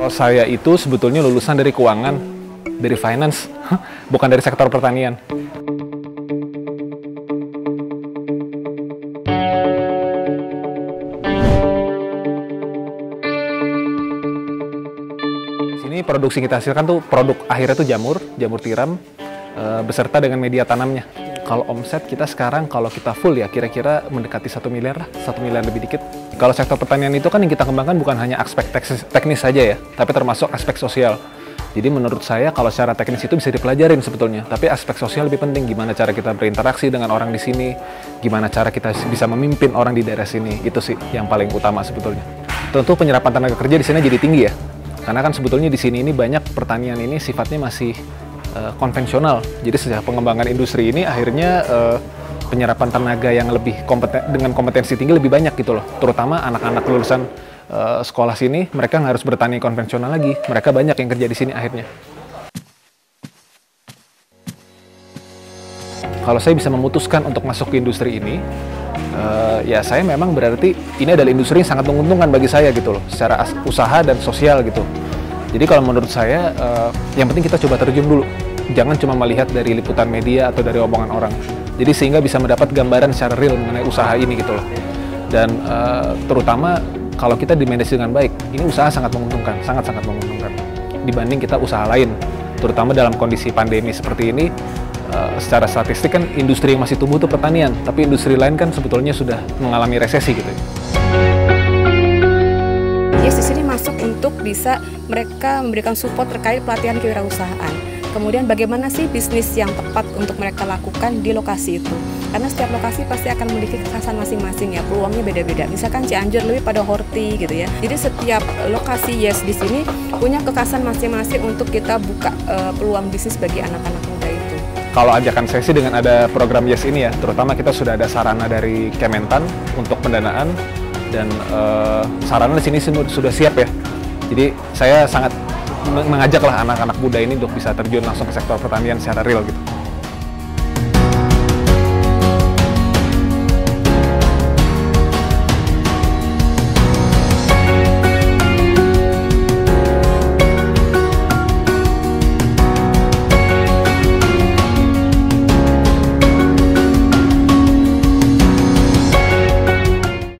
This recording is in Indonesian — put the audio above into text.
Kalau saya itu sebetulnya lulusan dari keuangan, dari finance, bukan dari sektor pertanian. Sini produksi kita hasilkan tuh produk akhirnya tuh jamur tiram, beserta dengan media tanamnya. Kalau omset kita sekarang kalau kita full ya kira-kira mendekati 1 miliar lah, 1 miliar lebih dikit. Kalau sektor pertanian itu kan yang kita kembangkan bukan hanya aspek teknis saja ya, tapi termasuk aspek sosial. Jadi menurut saya kalau secara teknis itu bisa dipelajarin sebetulnya, tapi aspek sosial lebih penting. Gimana cara kita berinteraksi dengan orang di sini, gimana cara kita bisa memimpin orang di daerah sini, itu sih yang paling utama sebetulnya. Tentu penyerapan tenaga kerja di sini jadi tinggi ya, karena kan sebetulnya di sini ini banyak pertanian ini sifatnya masih konvensional. Jadi sejak pengembangan industri ini akhirnya penyerapan tenaga yang lebih dengan kompetensi tinggi lebih banyak gitu loh. Terutama anak-anak lulusan sekolah sini, mereka nggak harus bertani konvensional lagi. Mereka banyak yang kerja di sini akhirnya. Kalau saya bisa memutuskan untuk masuk ke industri ini, ya saya memang berarti ini adalah industri yang sangat menguntungkan bagi saya gitu loh, secara usaha dan sosial gitu. Jadi kalau menurut saya, yang penting kita coba terjun dulu. Jangan cuma melihat dari liputan media atau dari omongan orang. Jadi sehingga bisa mendapat gambaran secara real mengenai usaha ini gitu loh. Dan terutama kalau kita di-manage dengan baik, ini usaha sangat menguntungkan, sangat-sangat menguntungkan. Dibanding kita usaha lain, terutama dalam kondisi pandemi seperti ini, secara statistik kan industri yang masih tumbuh itu pertanian, tapi industri lain kan sebetulnya sudah mengalami resesi gitu. Yes, di sini masuk untuk bisa mereka memberikan support terkait pelatihan kewirausahaan. Kemudian bagaimana sih bisnis yang tepat untuk mereka lakukan di lokasi itu. Karena setiap lokasi pasti akan memiliki kekhasan masing-masing ya, peluangnya beda-beda. Misalkan Cianjur lebih pada horti gitu ya. Jadi setiap lokasi Yes di sini punya kekhasan masing-masing untuk kita buka peluang bisnis bagi anak-anak muda itu. Kalau ajakan saya sih dengan ada program Yes ini ya, terutama kita sudah ada sarana dari Kementan untuk pendanaan. Dan sarana di sini sudah siap ya. Jadi saya sangat mengajaklah anak-anak muda ini untuk bisa terjun langsung ke sektor pertanian secara real gitu.